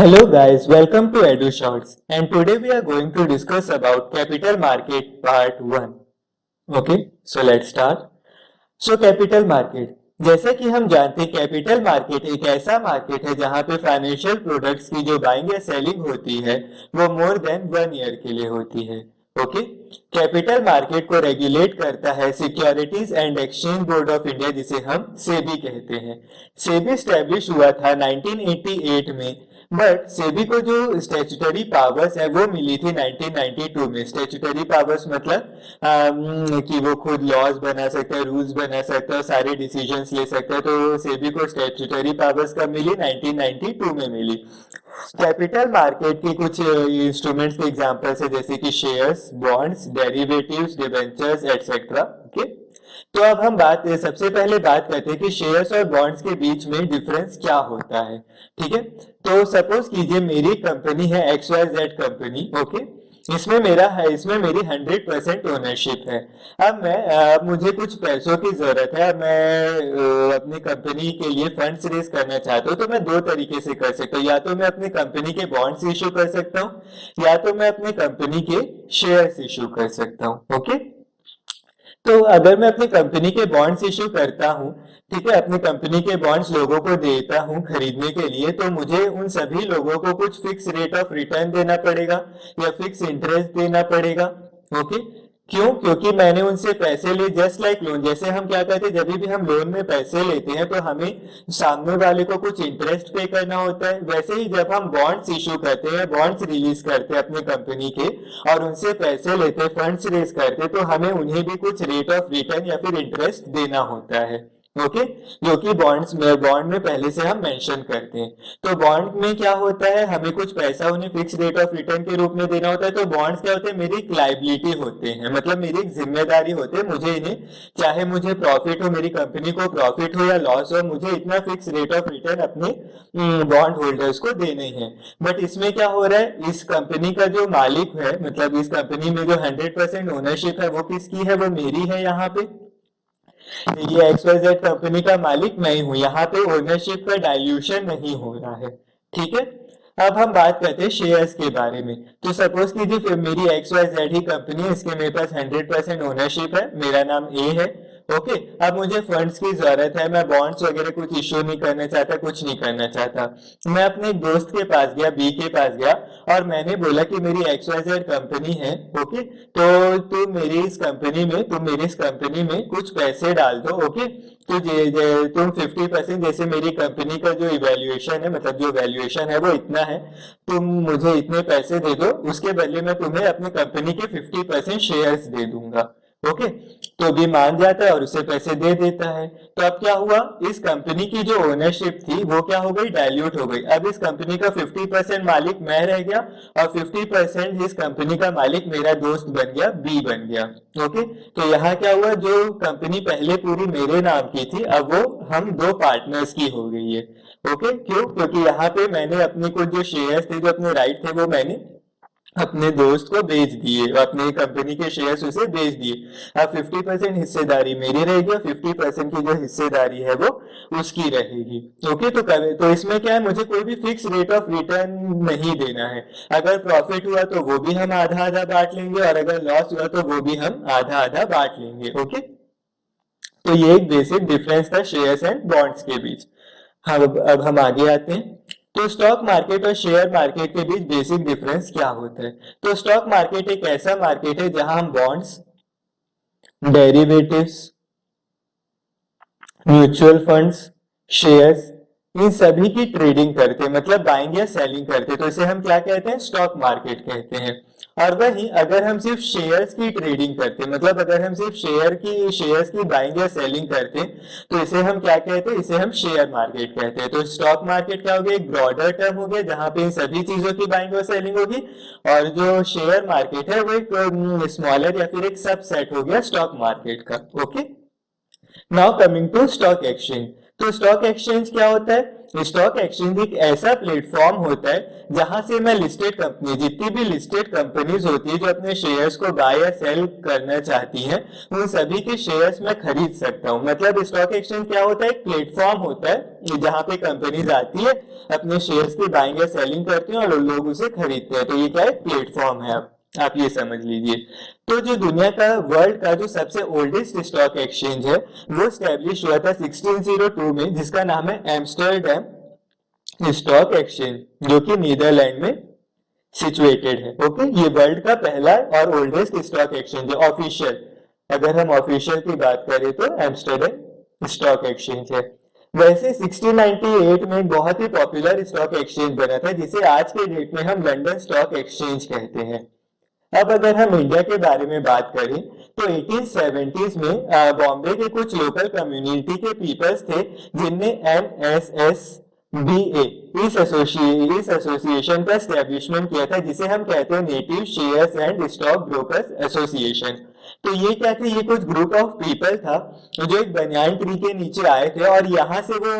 Hello guys, welcome to Edu Shorts and today we are going to discuss about capital market part 1. Okay, so let's start. So capital market, जैसे कि हम जानते हैं capital market एक ऐसा market है जहां पे फाइनेंशियल प्रोडक्ट्स की जो बाइंग या सेलिंग होती है वो मोर देन 1 ईयर के लिए होती है. ओके, कैपिटल मार्केट को रेगुलेट करता है securities and exchange board of India जिसे हम सेबी कहते हैं. सेबी स्टैब्लिश हुआ था 1988 में, बट सेबी को जो स्टेचुटरी पावर्स है वो मिली थी 1992 में. स्टेचुटरी पावर्स मतलब कि वो खुद लॉज बना सकता है, रूल्स बना सकता है, सारे डिसीजंस ले सकता है. तो सेबी को स्टेचुटरी पावर्स कब मिली? 1992 में मिली. कैपिटल मार्केट के कुछ इंस्ट्रूमेंट्स के एग्जांपल्स है जैसे कि shares, bonds, derivatives, debentures etcetera. Okay, तो अब हम सबसे पहले बात करते हैं कि शेयर्स और बॉन्ड्स के बीच में डिफरेंस क्या होता है. ठीक है, तो सपोज कीजिए मेरी कंपनी है XYZ कंपनी. ओके, इसमें मेरी 100% ओनरशिप है. अब मुझे कुछ पैसों की जरूरत है. मैं अपनी कंपनी के लिए फंड्स रेज करना चाहता हूँ, तो मैं दो तरीके से कर सकता हूँ. या तो मैं अपनी कंपनी के बॉन्ड्स इश्यू कर सकता हूँ या तो मैं अपनी कंपनी के शेयर्स इश्यू कर सकता हूँ. ओके, तो अगर मैं अपनी कंपनी के बॉन्ड्स इश्यू करता हूं, ठीक है, अपनी कंपनी के बॉन्ड्स लोगों को देता हूं खरीदने के लिए, तो मुझे उन सभी लोगों को कुछ फिक्स रेट ऑफ रिटर्न देना पड़ेगा या फिक्स इंटरेस्ट देना पड़ेगा. ओके, क्यों? क्योंकि मैंने उनसे पैसे लिए. जस्ट लाइक लोन, जैसे हम क्या करते हैं, जब भी हम लोन में पैसे लेते हैं तो हमें सामने वाले को कुछ इंटरेस्ट पे करना होता है. वैसे ही जब हम बॉन्ड्स इश्यू करते हैं, बॉन्ड्स रिलीज करते हैं अपनी कंपनी के और उनसे पैसे लेते हैं, फंड्स रेज करते हैं, तो हमें उन्हें भी कुछ रेट ऑफ रिटर्न या फिर इंटरेस्ट देना होता है. ओके, जो कि बॉन्ड में पहले से हम मेंशन करते हैं. तो बॉन्ड में क्या होता है, हमें कुछ पैसा उन्हें फिक्स रेट ऑफ रिटर्न के रूप में देना होता है. तो बॉन्ड्स क्या होते हैं, मेरी एक लाइबिलिटी होते हैं, मतलब मेरी एक जिम्मेदारी होती है. मुझे इन्हें, चाहे मुझे प्रॉफिट हो, मेरी कंपनी को प्रॉफिट हो या लॉस हो, मुझे इतना फिक्स रेट ऑफ रिटर्न अपने बॉन्ड होल्डर्स को देने हैं. बट इसमें क्या हो रहा है, इस कंपनी का जो मालिक है, मतलब इस कंपनी में जो 100% ओनरशिप है वो किसकी है? वो मेरी है. यहाँ पे ये XYZ कंपनी का मालिक मैं हूं. यहाँ पे ओनरशिप का डाइल्यूशन नहीं हो रहा है. ठीक है, अब हम बात करते हैं शेयर्स के बारे में. तो सपोज कीजिए फिर मेरी XYZ ही कंपनी है, इसके मेरे पास 100% ओनरशिप है, मेरा नाम A है. ओके, अब मुझे फंड्स की जरूरत है, मैं बॉन्ड्स वगैरह कुछ इश्यू नहीं करना चाहता, कुछ नहीं करना चाहता. मैं अपने एक दोस्त के पास गया, B के पास गया, और मैंने बोला कि मेरी XYZ कंपनी है. ओके, तो तुम मेरी इस कंपनी में कुछ पैसे डाल दो. ओके, तो तुम 50%, जैसे मेरी कंपनी का जो इवैल्यूएशन है, मतलब जो वैल्यूएशन है वो इतना है, तुम मुझे इतने पैसे दे दो, उसके बदले में तुम्हें अपनी कंपनी के 50% शेयर्स दे दूंगा. ओके, तो भी मान जाता है और उसे पैसे दे देता है. तो अब क्या हुआ, इस कंपनी की जो ओनरशिप थी वो क्या हो गई? डाइल्यूट हो गई. अब इस कंपनी का 50% मालिक मैं रह गया और 50% इस कंपनी का मालिक मेरा दोस्त बन गया, B बन गया. ओके, तो यहाँ क्या हुआ, जो कंपनी पहले पूरी मेरे नाम की थी अब वो हम दो पार्टनर्स की हो गई है. ओके, क्यों? क्योंकि यहाँ पे मैंने अपने कुछ जो शेयर्स थे, जो अपने राइट थे, वो मैंने अपने दोस्त को बेच दिए, अपने कंपनी के शेयर्स उसे बेच दिए. अब 50% हिस्सेदारी मेरी रहेगी और 50% की जो हिस्सेदारी है वो उसकी रहेगी. ओके, तो इसमें क्या है, मुझे कोई भी फिक्स रेट ऑफ रिटर्न नहीं देना है. अगर प्रॉफिट हुआ तो वो भी हम आधा आधा बांट लेंगे और अगर लॉस हुआ तो वो भी हम आधा आधा बांट लेंगे. ओके, तो ये एक बेसिक डिफरेंस था शेयर्स एंड बॉन्ड्स के बीच. हाँ, अब हम आगे आते हैं. तो स्टॉक मार्केट और शेयर मार्केट के बीच बेसिक डिफरेंस क्या होता है? तो स्टॉक मार्केट एक ऐसा मार्केट है जहां हम bonds, derivatives, mutual funds, shares, इन सभी की ट्रेडिंग करते हैं, मतलब बाइंग या सेलिंग करते हैं. तो इसे हम क्या कहते हैं? स्टॉक मार्केट कहते हैं. और वहीं अगर हम सिर्फ शेयर्स की ट्रेडिंग करते हैं, मतलब अगर हम सिर्फ शेयर्स की बाइंग या सेलिंग करते हैं, तो इसे हम क्या कहते हैं? इसे हम शेयर मार्केट कहते हैं. तो स्टॉक मार्केट क्या हो गया? एक ब्रॉडर टर्म हो गया जहां पे इन सभी चीजों की बाइंग और सेलिंग होगी. और जो शेयर मार्केट है वो एक स्मॉलर या फिर एक सबसेट हो गया स्टॉक मार्केट का. Okay, now coming to stock exchange. तो स्टॉक एक्सचेंज क्या होता है? स्टॉक एक्सचेंज एक ऐसा प्लेटफॉर्म होता है जहां से मैं लिस्टेड कंपनी, जितनी भी लिस्टेड कंपनीज होती है जो अपने शेयर्स को बाय या सेल करना चाहती हैं, उन सभी के शेयर्स मैं खरीद सकता हूं। मतलब स्टॉक एक्सचेंज क्या होता है, एक प्लेटफॉर्म होता है जहां पे कंपनीज आती है, अपने शेयर्स की बाइंग या सेलिंग करती हैं और लोग उसे खरीदते हैं। तो ये क्या है, प्लेटफॉर्म है, आप ये समझ लीजिए। तो जो दुनिया का, वर्ल्ड का जो सबसे ओल्डेस्ट स्टॉक एक्सचेंज है वो स्टैब्लिश हुआ था 1602 में, जिसका नाम है एम्स्टर्डम स्टॉक एक्सचेंज, जो कि नीदरलैंड में सिचुएटेड है। ओके, ये वर्ल्ड का पहला और ओल्डेस्ट स्टॉक एक्सचेंज है ऑफिशियल। अगर हम ऑफिशियल की बात करें तो एम्स्टर्डम स्टॉक एक्सचेंज है। वैसे 1698 में एक बहुत ही पॉपुलर स्टॉक एक्सचेंज बना था जिसे आज के डेट में हम लंदन स्टॉक एक्सचेंज कहते हैं। अब अगर हम इंडिया के बारे में बात करें तो 1870s में बॉम्बे के कुछ लोकल कम्युनिटी के पीपल्स थे जिनने NSSBA इस एसोसिएशन का एस्टेब्लिशमेंट किया था, जिसे हम कहते हैं native shares and stock brokers association. तो ये क्या थे, ये कुछ ग्रुप ऑफ पीपल था जो एक बनियान ट्री के नीचे आए थे और यहाँ से वो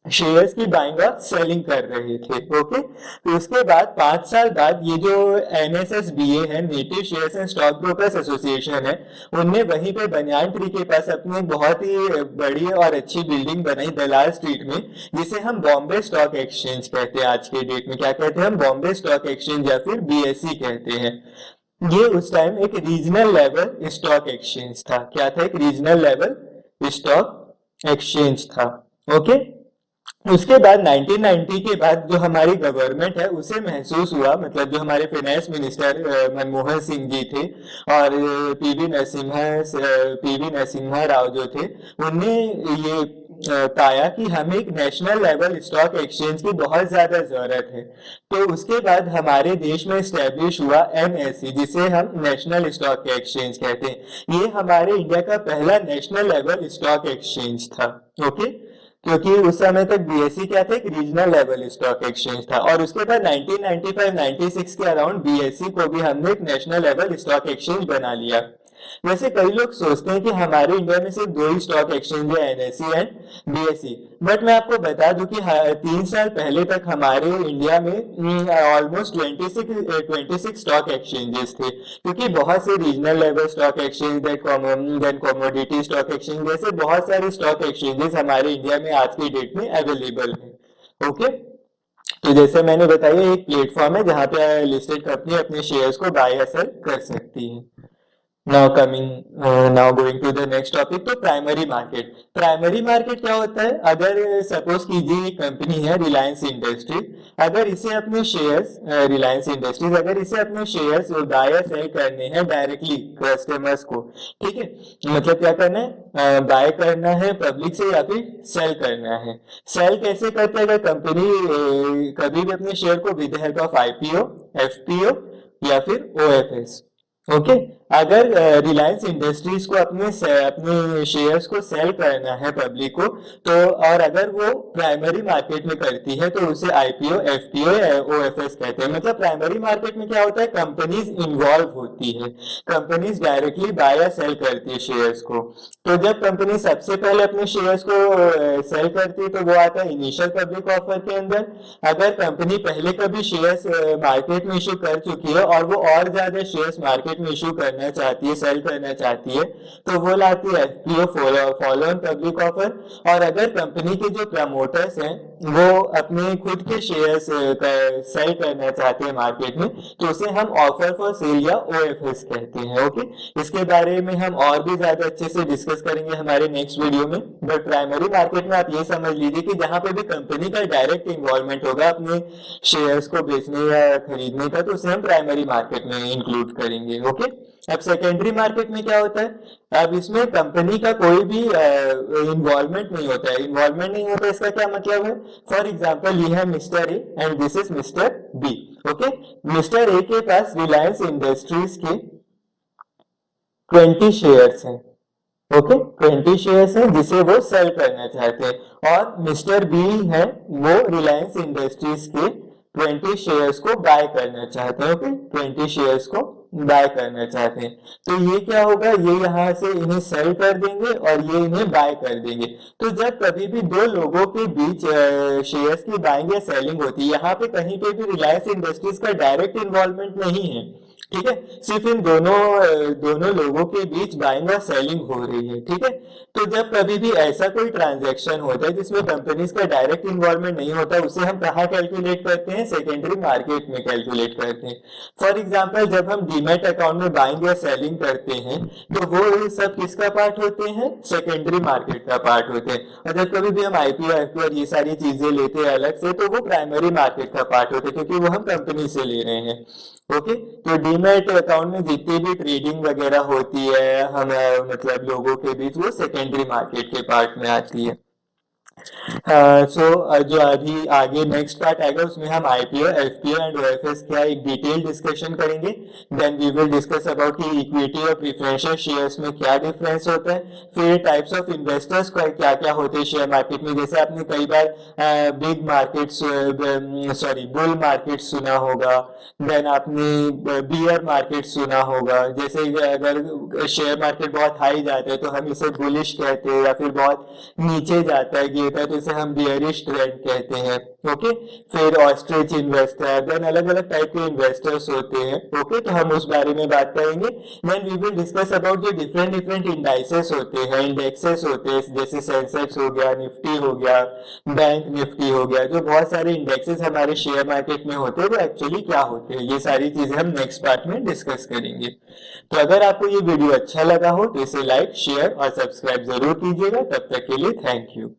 शेयर्स की बाइंग और सेलिंग कर रहे थे। ओके, तो उसके बाद 5 साल बाद ये जो NSSBA है, native shares and stock brokers association है, उनने वहीं पे बनियान ट्री के पास अपनी बहुत ही बड़ी और अच्छी बिल्डिंग बनाई दलाल स्ट्रीट में, जिसे हम बॉम्बे स्टॉक एक्सचेंज कहते हैं। आज के डेट में क्या कहते हैं हम, बॉम्बे स्टॉक एक्सचेंज या फिर BSE कहते हैं। ये उस टाइम एक रीजनल लेवल स्टॉक एक्सचेंज था। क्या था, एक रीजनल लेवल स्टॉक एक्सचेंज था। ओके, उसके बाद 1990 के बाद जो हमारी गवर्नमेंट है उसे महसूस हुआ, मतलब जो हमारे फाइनेंस मिनिस्टर मनमोहन सिंह जी थे और पीवी नरसिम्हा राव जो थे, उनने ये पाया कि हमें एक नेशनल लेवल स्टॉक एक्सचेंज की बहुत ज्यादा जरूरत है। तो उसके बाद हमारे देश में स्टैब्लिश हुआ NSE, जिसे हम नेशनल स्टॉक एक्सचेंज कहते हैं। ये हमारे इंडिया का पहला नेशनल लेवल स्टॉक एक्सचेंज था। ओके, क्योंकि उस समय तक BSE क्या था, एक रीजनल लेवल स्टॉक एक्सचेंज था। और उसके बाद 1995-96 के अराउंड BSE को भी हमने एक नेशनल लेवल स्टॉक एक्सचेंज बना लिया। वैसे कई लोग सोचते हैं कि हमारे इंडिया में सिर्फ 2 ही स्टॉक एक्सचेंज है, NSE एंड BSE, बट मैं आपको बता दूं कि 3 साल पहले तक हमारे इंडिया में ऑलमोस्ट 26 स्टॉक एक्सचेंजेस थे, क्योंकि बहुत से regional level stock exchange, then commodity stock exchange, जैसे बहुत सारे स्टॉक एक्सचेंजेस हमारे इंडिया में आज की डेट में अवेलेबल है। ओके, तो जैसे मैंने बताया, एक प्लेटफॉर्म है जहां पे लिस्टेड कंपनी अपने शेयर्स को बाय या सेल कर सकती है। now going to the next topic, तो प्राइमरी मार्केट। प्राइमरी मार्केट क्या होता है, अगर सपोज कीजिए एक कंपनी है रिलायंस इंडस्ट्रीज, अगर इसे अपने शेयर्स रिलायंस इंडस्ट्रीज अगर इसे अपने शेयर्स बाय या सेल करने हैं डायरेक्टली कस्टमर्स को, ठीक है, मतलब क्या करना है, बाय करना है पब्लिक से या फिर सेल करना है। सेल कैसे करते हैं, अगर कंपनी कभी भी अपने शेयर को with help of IPO, FPO या फिर OFS। ओके, अगर रिलायंस इंडस्ट्रीज को अपने शेयर्स को सेल करना है पब्लिक को, तो और अगर वो प्राइमरी मार्केट में करती है तो उसे IPO, FPO या OFS कहते हैं। मतलब प्राइमरी मार्केट में क्या होता है, कंपनीज इन्वॉल्व होती है, कंपनीज डायरेक्टली बाय या सेल करती है शेयर्स को। तो जब कंपनी सबसे पहले अपने शेयर्स को सेल करती है तो वो आता है इनिशियल पब्लिक ऑफर के अंदर। अगर कंपनी पहले कभी शेयर्स मार्केट में इश्यू कर चुकी है और वो और ज्यादा शेयर्स मार्केट में इश्यू करना चाहती है, सेल करना चाहती है, तो वो लाती है FPO, follow on public offer. और अगर कंपनी के जो प्रमोटर्स हैं वो अपने खुद के शेयर्स सेल करना चाहते हैं मार्केट में, तो उसे हम ऑफर फॉर सेल या OFS कहते हैं। ओके, इसके बारे में हम और भी ज्यादा अच्छे से डिस्कस करेंगे हमारे नेक्स्ट वीडियो में। बट प्राइमरी मार्केट में आप ये समझ लीजिए कि जहां पे भी कंपनी का डायरेक्ट इन्वॉल्वमेंट होगा अपने शेयर्स को बेचने या खरीदने का, तो उसे हम प्राइमरी मार्केट में इंक्लूड करेंगे। ओके, अब सेकेंडरी मार्केट में क्या होता है, अब इसमें कंपनी का कोई भी इन्वॉल्वमेंट नहीं होता है। इन्वॉल्वमेंट नहीं होता, इसका क्या मतलब है, फॉर एग्जांपल ये है mister A and this is mister B. Okay, mister A के पास रिलायंस इंडस्ट्रीज के 20 शेयर्स हैं। ओके, 20 शेयर्स हैं जिसे वो सेल करना चाहते हैं, और मिस्टर बी है वो रिलायंस इंडस्ट्रीज के 20 शेयर्स को बाय करना चाहते हैं। ओके, 20 शेयर्स को बाय करना चाहते हैं, तो ये क्या होगा, ये यहाँ से इन्हें सेल कर देंगे और ये इन्हें बाय कर देंगे। तो जब कभी भी दो लोगों के बीच शेयर्स की बाइंग या सेलिंग होती है, यहाँ पे कहीं पे भी रिलायंस इंडस्ट्रीज का डायरेक्ट इन्वॉल्वमेंट नहीं है, ठीक है, सिर्फ इन दोनों लोगों के बीच बाइंग और सेलिंग हो रही है, ठीक है। तो जब कभी भी ऐसा कोई ट्रांजैक्शन होता है जिसमें कंपनीज का डायरेक्ट इन्वॉल्वमेंट नहीं होता, उसे हम कहाँ कैलकुलेट करते हैं, सेकेंडरी मार्केट में कैलकुलेट करते हैं। फॉर एग्जांपल जब हम डीमैट अकाउंट में बाइंग या सेलिंग करते हैं तो वो सब किसका पार्ट होते हैं, सेकेंडरी मार्केट का पार्ट होते हैं। और जब कभी भी हम आईपीओ एफपीओ और ये सारी चीजें लेते हैं अलग से, तो वो प्राइमरी मार्केट का पार्ट होते हैं, क्योंकि वो हम कंपनी से ले रहे हैं। ओके, तो डीमैट अकाउंट में जितनी भी ट्रेडिंग वगैरह होती है हम मतलब लोगों के बीच, वो सेकेंडरी मार्केट के पार्ट में आती है। जो अभी आगे नेक्स्ट पार्ट आएगा उसमें हम आईपीओ एफपीओ एंड ओएफएस का एक डिटेल डिस्कशन करेंगे। Then we will discuss about कि इक्विटी और प्रेफरेंशियल शेयर्स में क्या डिफरेंस होता है, फिर टाइप्स ऑफ इन्वेस्टर्स क्या क्या होते हैं शेयर मार्केट में। जैसे आपने कई बार बिग मार्केट बुल मार्केट सुना होगा, देन आपने बियर मार्केट सुना होगा। जैसे अगर शेयर मार्केट बहुत हाई जाता है तो हम इसे बुलिश कहते हैं, या फिर बहुत नीचे जाता है गिरता है तो इसे हम बियरिश ट्रेंड कहते हैं। ओके, फिर ऑस्ट्रिच इन्वेस्टर, देन अलग अलग टाइप के इन्वेस्टर्स होते हैं। ओके, तो हम उस बारे में बात करेंगे। Then we will discuss about जो डिफरेंट इंडाइसेस होते हैं, इंडेक्सेस होते हैं, जैसे सेंसेक्स हो गया, निफ्टी हो गया, बैंक निफ्टी हो गया। जो बहुत सारे इंडेक्सेस हमारे शेयर मार्केट में होते हैं वो एक्चुअली क्या होते हैं, ये सारी चीजें हम नेक्स्ट पार्ट में डिस्कस करेंगे। तो अगर आपको ये वीडियो अच्छा लगा हो तो इसे लाइक शेयर और सब्सक्राइब जरूर कीजिएगा। तब तक के लिए थैंक यू।